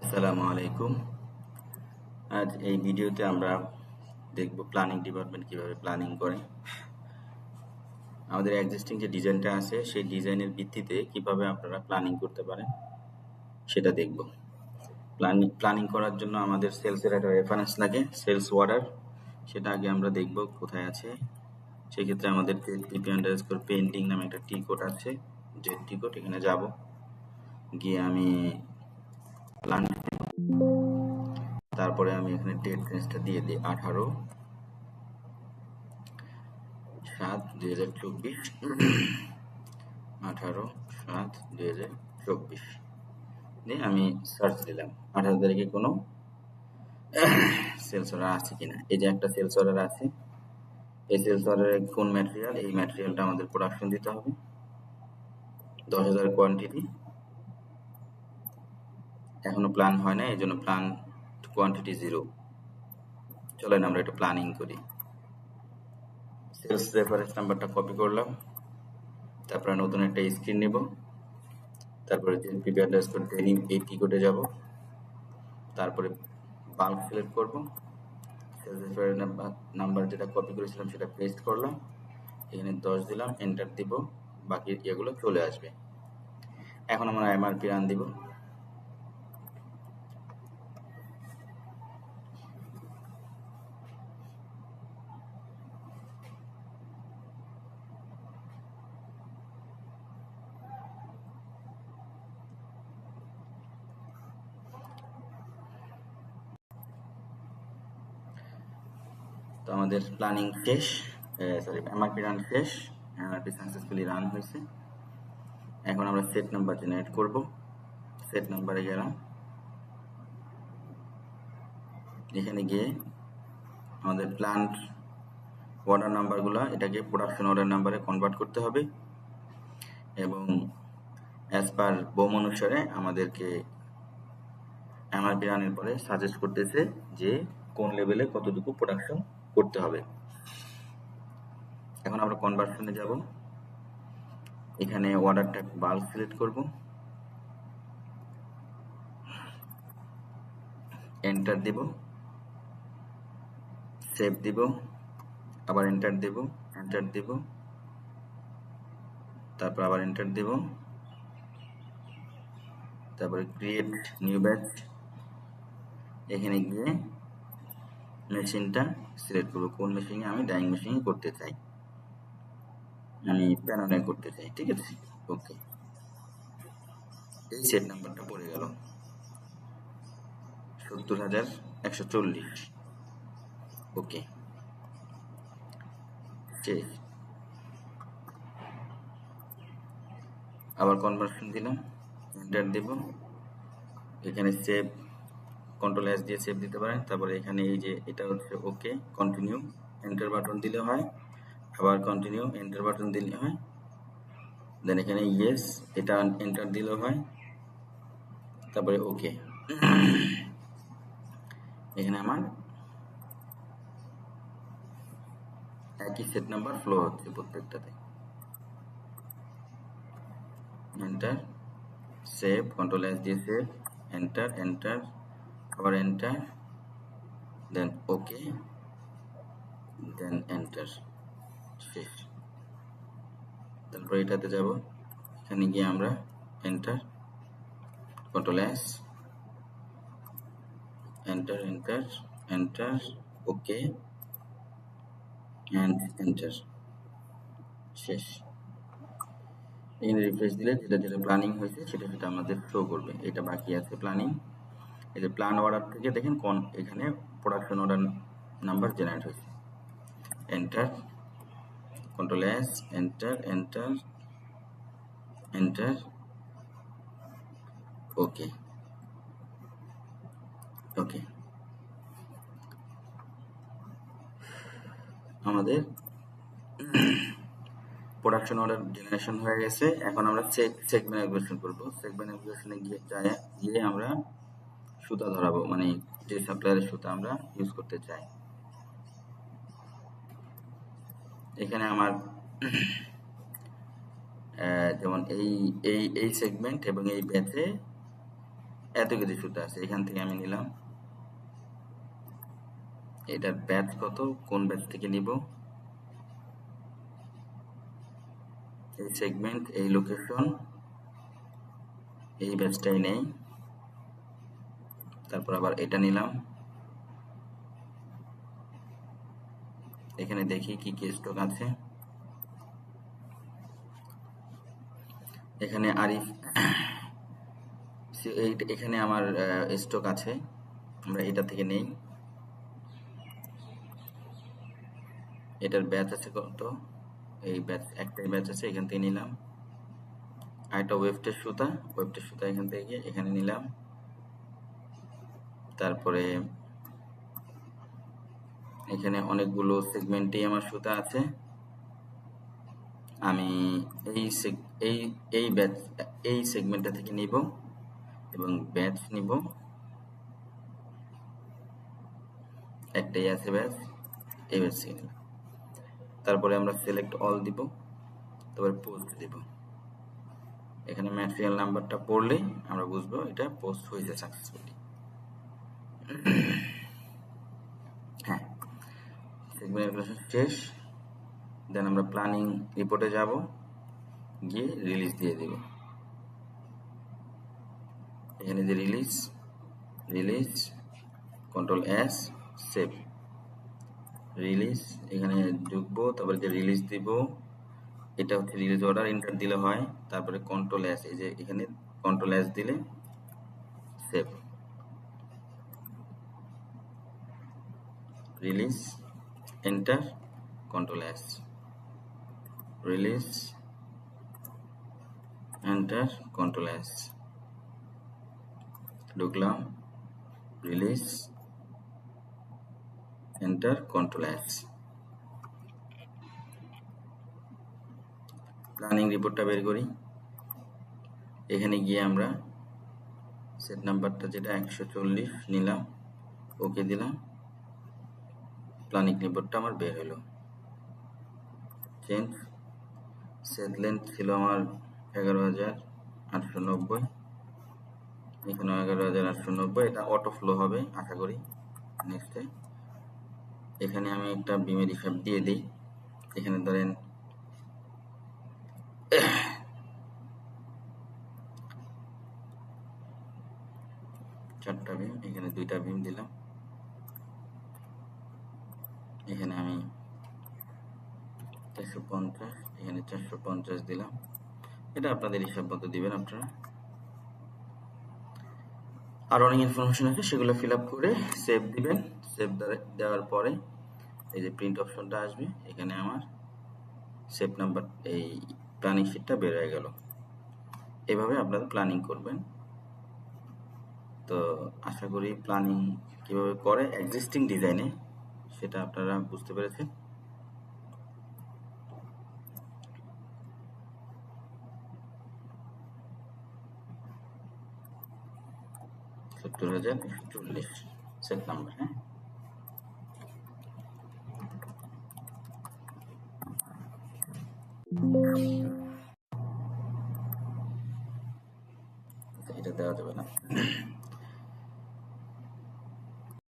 আসসালামু আলাইকুম। আজ এই ভিডিওতে আমরা দেখব প্ল্যানিং ডিপার্টমেন্ট কিভাবে প্ল্যানিং করে। আমাদের এক্সিস্টিং যে ডিজাইনটা আছে সেই ডিজাইনের ভিত্তিতে কিভাবে আপনারা প্ল্যানিং করতে পারেন সেটা দেখব। প্ল্যানিং করার জন্য আমাদের সেলসের একটা রেফারেন্স লাগে, সেলস অর্ডার। সেটা আগে আমরা দেখব কোথায় আছে। সেক্ষেত্রে আমাদের PP_ পেন্টিং নামে একটা টি কোড আছে, যে টি কোড এখানে যাব, গিয়ে আমি প্ল্যান, তারপরে আমি এখানে ডেট রেঞ্জটা দিয়ে দিই 18/7/2024, 18/7/2024 দিয়ে আমি সার্চ দিলাম 18 তারিখে কোনো সেলস অর্ডার আছে কিনা। এই যে একটা সেলস অর্ডার আছে, এই সেলস অর্ডারে কোন ম্যাটেরিয়াল, এই ম্যাটেরিয়ালটা আমাদের প্রোডাকশন দিতে হবে 10,000 কোয়ান্টিটি। এখনো প্ল্যান হয় না, এই জন্য প্ল্যান কোয়ান্টিটি 0। চলেন আমরা একটু প্ল্যানিং করি। সেলস রেফারেন্স নাম্বারটা কপি করলাম, তারপরে নতুন একটা স্ক্রিন নেব, তারপরে PP_Denim এই টি কোডে যাব, তারপরে বাল্ক সিলেক্ট করব, সেলস রেফারেন্স নাম্বার যেটা কপি করেছিলাম সেটা পেস্ট করলাম, এখানে 10 দিলাম, এন্টার দিব, বাকি এগুলো চলে আসবে। এখন আমরা MRP রান দিব। তো আমাদের প্ল্যানিং শেষ, MRP রান শেষ, MRP সাকসেসফুলি রান হয়েছে। এখন আমরা সেট নাম্বার জেনারেট করব। সেট নাম্বারে গেলাম, এখানে গিয়ে আমাদের প্ল্যান্ট অর্ডার নাম্বারগুলো এটাকে প্রোডাকশন অর্ডার নাম্বারে কনভার্ট করতে হবে, এবং অ্যাজ পার বোম অনুসারে আমাদেরকে MRP রানের পরে সাজেস্ট করতেছে যে কোন লেভেলে কতটুকু প্রোডাকশন করতে হবে। এখন আমরা কনভার্সনে যাব, এখানে অর্ডার টাইপ বাল্ক সিলেক্ট করব, এন্টার দেব, সেভ দিব, আবার এন্টার দেব, এন্টার দেব, তারপর আবার এন্টার দেব, তারপরে ক্রিয়েট নিউ ব্যাচ, এখানে গিয়ে মেশিনটা সিলেক্ট করব, কোন মেশিনে আমি ডাইং মেশিন করতে চাই, আমি প্যানেলে করতে চাই, ঠিক আছে। ওকে, এই সেট নাম্বারটা পড়ে গেল 70,140। ওকে, শেষ। আবার কনভার্সন দিলাম, এন্টার দেব, এখানে সেভ, Ctrl+S দিয়ে সেভ দিতে পারেন। তারপরে এখানে এই যে এটা হচ্ছে ওকে, কন্টিনিউ, এন্টার বাটন দিলে হয়, আবার কন্টিনিউ, এন্টার বাটন দিলে হয়, দেন এখানে ইয়েস, এটা এন্টার দিলেও হয়, তারপরে ওকে। এখানে আমার একই সেট নাম্বার ফ্লো হচ্ছে প্রত্যেকটাতে। এন্টার, সেভ, Ctrl+S দিয়ে সেভ, এন্টার, এন্টার, আবার enter, then okay, then enter, শেষ। তারপর এটাতে যাব, এখানে গিয়ে আমরা enter, Ctrl+S, enter, enter, enter, okay, and enter, শেষ। এখানে রিফ্রেশ দিলে যেটা যেটা প্ল্যানিং হয়েছে সেটা সেটা আমাদের শো করবে। এটা বাকি আছে প্ল্যানিং। এই যে প্ল্যান অর্ডার থেকে দেখেন কোন এখানে প্রোডাকশন অর্ডার নাম্বার জেনারেট হয়েছে। Enter, Ctrl+S, enter, enter, enter, okay, okay. আমাদের প্রোডাকশন অর্ডার জেনারেশন হয়ে গেছে। এখন আমরা সেগমেন্ট অ্যাগ্রেগেশন করব। সেগমেন্ট অ্যাগ্রেগেশনে গিয়ে আমরা সুতা ধরাবো, মানে যে সাপ্লায়ারের সুতা আমরা ইউজ করতে চাই। এখানে আমার যেমন এই সেগমেন্ট এবং এই ব্যাচে এত কিছু সুতা আছে, এখান থেকে আমি নিলাম। এটার ব্যাচ কত, কোন ব্যাচ থেকে নিব, এই সেগমেন্ট, এই লোকেশন, এই ব্যাচটাই নেই। তারপর আবার এটা নিলাম, এখানে দেখি কি কি স্টক আছে। এখানে আরিফ, এখানে আমার স্টক আছে, আমরা এটা থেকে নেই। এটার ব্যাচ আছে কত, এই ব্যাচ একটাই ব্যাচ আছে, এখান থেকে নিলাম। আর এটা ওয়েফটের সুতা, ওয়েফটের সুতা এখান থেকে এখানে নিলাম। তারপরে এখানে অনেকগুলো সেগমেন্টেই আমার সুতা আছে, আমি এই ব্যাচ এই সেগমেন্টটা থেকে নিব এবং ব্যাচ নিব, একটাই আছে ব্যাচ, এই ব্যাচ থেকে নিব। তারপরে আমরা সিলেক্ট অল দিব, তারপরে পোস্ট দিব। এখানে ম্যাটেরিয়াল নাম্বারটা পড়লে আমরা বুঝবো এটা পোস্ট হয়েছে সাকসেসফুলি। হ্যাঁ, সেগমেন্ট শেষ। দেন আমরা প্ল্যানিং রিপোর্টে যাব, গিয়ে রিলিজ দিয়ে দিব। এখানে যে release control S, save, release এখানে ঢুকবো, তারপরে যে রিলিজ দিব, এটা হচ্ছে রিলিজ অর্ডার, এন্টার দিলে হয়। তারপরে কন্ট্রোল এস, এই যে এখানে কন্ট্রোল এস দিলে save, release, enter, control S, release, enter, control S, ঢুকলাম, release, enter, control S. Planning রিপোর্টটা বের করি। এখানে গিয়ে আমরা সেট নাম্বারটা যেটা 140 নিলাম, ওকে দিলাম, প্ল্যানিং রিপোর্টটা আমার বের হলো। চেঞ্জ, সেট লেন্থ ছিল আমার 11,890, এখানে 11,890, এটা অটো ফ্লো হবে আশা করি। নেক্সটে এখানে আমি একটা বিমের হিসাব দিয়ে দিই। এখানে ধরেন চারটা বিম, এখানে দুইটা বিম দিলাম, এখানে আমি 450, এখানে 450 দিলাম। এটা আপনাদের হিসাব মতো দিবেন আপনারা। আর অনেক ইনফরমেশন আছে, সেগুলো ফিল আপ করে সেভ দিবেন। সেভ দেওয়ার পরে এই যে প্রিন্ট অপশনটা আসবে, এখানে আমার সেভ নাম্বার, এই প্ল্যানিং শিটটা বের হয়ে গেল। এভাবে আপনারা প্ল্যানিং করবেন। তো আশা করি প্ল্যানিং কিভাবে করে এক্সিস্টিং ডিজাইনে সেটা আপনারা বুঝতে পেরেছেন। $70,140 সেট নাম্বার। হ্যাঁ, এটা দেওয়া যাবে না।